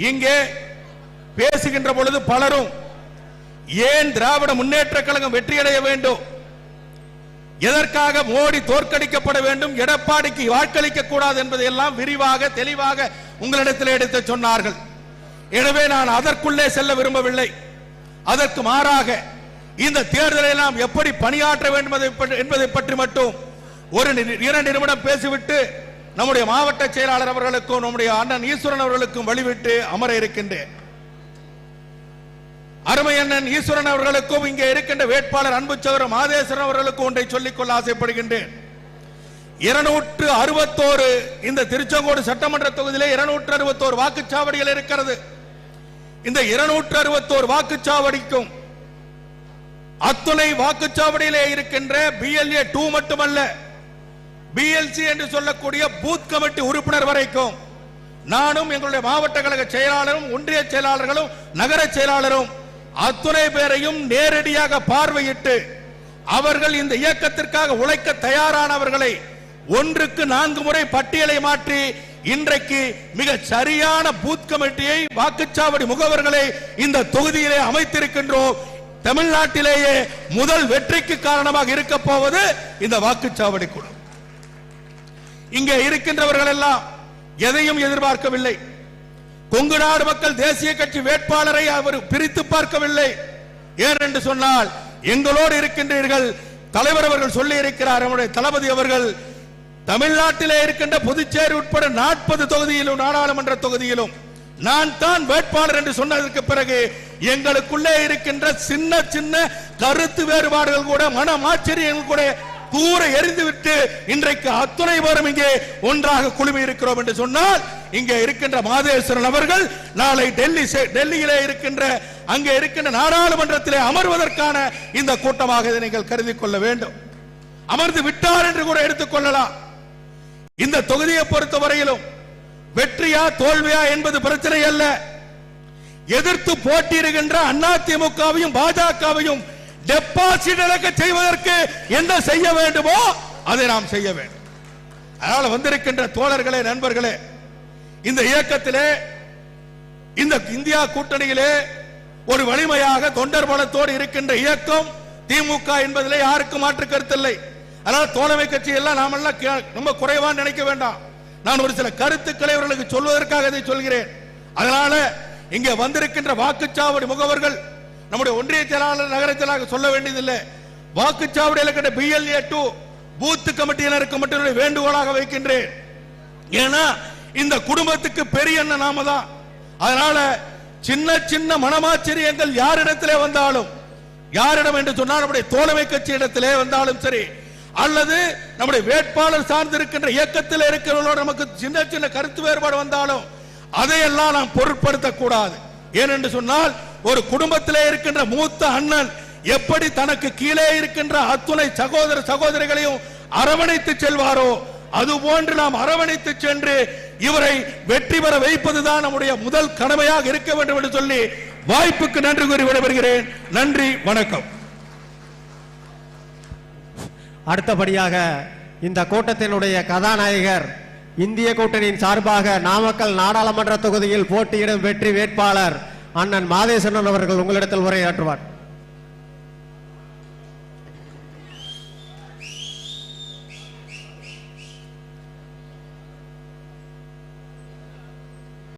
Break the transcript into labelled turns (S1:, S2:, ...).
S1: இங்கே பேசுகின்ற பொழுது பலரும் ஏன் திராவிட முன்னேற்ற கழகம் வெற்றியடைய வேண்டும், எதற்காக மோடி தோற்கடிக்கப்பட வேண்டும், எடப்பாடிக்கு வாக்களிக்க கூடாது என்பதையெல்லாம் விரிவாக தெளிவாக உங்களிடத்தில் எடுத்து சொன்னார்கள். எனவே நான் அதற்குள்ளே செல்ல விரும்பவில்லை. அதற்கு மாறாக இந்த தேர்தலை நாம் எப்படி பணியாற்ற வேண்டும் என்பதை பற்றி மட்டும் ஒரு 2 நிமிடம் பேசிவிட்டு நம்முடைய மாவட்ட செயலாளர் அவர்களுக்கும் நம்முடைய அண்ணன் ஈஸ்வரன் அவர்களுக்கும் வழிவிட்டு அமர இருக்கின்றேன். அருமை அண்ணன் ஈஸ்வரன் அவர்களுக்கும் இங்கே இருக்கின்ற வேட்பாளர் அன்பு சகோதரர் மாதேஸ்வரன் அவர்களுக்கும் ஒன்றை சொல்லிக்கொள்ள ஆசைப்படுகின்றேன். 261 இந்த திருச்செங்கோடு சட்டமன்ற தொகுதியிலே 261 வாக்குச்சாவடிகள் இருக்கிறது. இந்த 261 வாக்குச்சாவடிக்கும் அத்துணை வாக்குச்சாவடியிலே இருக்கின்ற BLA 2 மட்டுமல்ல, BLC என்று சொல்லக்கூடிய பூத் கமிட்டி உறுப்பினர் வரைக்கும் நானும் எங்களுடைய மாவட்ட கழக செயலாளரும் ஒன்றிய செயலாளர்களும் நகர செயலாளரும் அத்துணை பேரையும் நேரடியாக பார்வையிட்டு அவர்கள் இந்த இயக்கத்திற்காக உழைக்க தயாரானவர்களை 1க்கு 4 முறை பட்டியலை மாற்றி இன்றைக்கு மிக சரியான பூத் கமிட்டியை வாக்குச்சாவடி முகவர்களை இந்த தொகுதியிலே அமைத்திருக்கின்றோம். தமிழ்நாட்டிலேயே முதல் வெற்றிக்கு காரணமாக இருக்க போவது இந்த வாக்குச்சாவடி குழு. இங்கே இருக்கின்றவர்கள் எல்லாம் எதையும் எதிர்பார்க்கவில்லை. கொங்கு நாடு மக்கள் தேசிய கட்சி வேட்பாளரை அவர் பிரித்து பார்க்கவில்லை. ஏனென்று சொன்னால் எங்களோடு இருக்கின்றீர்கள். தலைவர் அவர்கள் சொல்லி இருக்கிறார், நம்முடைய தளபதி அவர்கள் தமிழ்நாட்டிலே இருக்கின்ற புதுச்சேரி உட்பட 40 தொகுதியிலும் நாடாளுமன்ற தொகுதியிலும் நான் தான் வேட்பாளர் என்று சொன்னதற்கு பிறகு எங்களுக்குள்ளே இருக்கின்ற சின்ன சின்ன கருத்து வேறுபாடுகள் கூட மனமாச்சரியங்கள் கூட தூர எரிந்துவிட்டு இன்றைக்கு அத்துணை பேரும் இங்கே ஒன்றாக குழுமி இருக்கிறோம் என்று சொன்னால் இங்கே இருக்கின்ற மாதேஸ்வரன் அவர்கள் நாளை டெல்லியிலே இருக்கின்ற அங்கே இருக்கின்ற நாடாளுமன்றத்திலே அமர்வதற்கான இந்த கூட்டமாக இதை நீங்கள் கருதி கொள்ள வேண்டும். அமர்ந்து விட்டார் என்று கூட எடுத்துக்கொள்ளலாம். இந்த தொகுதியை பொறுத்தவரையிலும் வெற்றியா தோல்வியா என்பது பிரச்சனை அல்ல. எதிர்த்து போட்டியிடுகின்ற அதிமுகவையும் பாஜகவையும் டெபாசிட் இழக்க செய்வதற்கு என்ன செய்ய வேண்டுமோ அதை நாம் செய்ய வேண்டும். அதனால வந்திருக்கின்ற தோழர்களே, நண்பர்களே, இந்த இயக்கத்திலே இந்த இந்தியா கூட்டணியிலே ஒரு வலிமையாக தொண்டர் பலத்தோடு இருக்கின்ற இயக்கம் திமுக என்பதிலே யாருக்கும் மாற்று கருத்தில்லை. அதனால தோழமை கட்சி எல்லாம் நாமெல்லாம் ரொம்ப குறைவா நினைக்க வேண்டாம். நான் ஒரு சில கருத்துக்களை அவர்களுக்கு சொல்வதற்காக இதை சொல்கிறேன். அதனால இங்கே வந்திருக்கின்ற வாக்குச்சாவடி முகவர்கள் நம்முடைய ஒன்றிய செயலாளர் நகர செயலாளர் சொல்ல வேண்டியதில்லை. வாக்குச்சாவடியில் இருக்கின்ற BLA 2 பூத் கமிட்டியினருக்கு மட்டும் வேண்டுகோளாக வைக்கின்றேன். ஏன்னா இந்த குடும்பத்துக்கு பெரிய அண்ணன் நாம தான். அதனால சின்ன சின்ன மனமாச்சரியங்கள் யாரிடத்திலே வந்தாலும், யாரிடம் என்று சொன்னால் நம்முடைய தோழமை கட்சி இடத்திலே வந்தாலும் சரி, அல்லது நம்முடைய வேட்பாளர் சார்ந்திருக்கின்ற இயக்கத்தில் இருக்கிறவர்களோடு நமக்கு சின்ன சின்ன கருத்து வேறுபாடு வந்தாலும் அதையெல்லாம் நாம் பொருட்படுத்த கூடாது. ஏனென்று சொன்னால் ஒரு குடும்பத்திலே இருக்கின்ற மூத்த அண்ணன் எப்படி தனக்கு கீழே இருக்கின்ற அத்துணை சகோதர சகோதரிகளையும் அரவணைத்து செல்வாரோ அதுபோன்று நாம் அரவணைத்து சென்று இவரை வெற்றி பெற வைப்பதுதான் நம்முடைய முதல் கடமையாக இருக்க வேண்டும் என்று சொல்லி வாய்ப்புக்கு நன்றி கூறி விடைபெறுகிறேன். நன்றி, வணக்கம்.
S2: அடுத்தபடியாக இந்த கூட்டத்தினுடைய கதாநாயகர் இந்திய கூட்டணியின் சார்பாக நாமக்கல் நாடாளுமன்ற தொகுதியில் போட்டியிடும் வெற்றி வேட்பாளர் அண்ணன் மாதேஸ்வரன் அவர்கள் உங்களிடத்தில் உரையாற்றுவார்.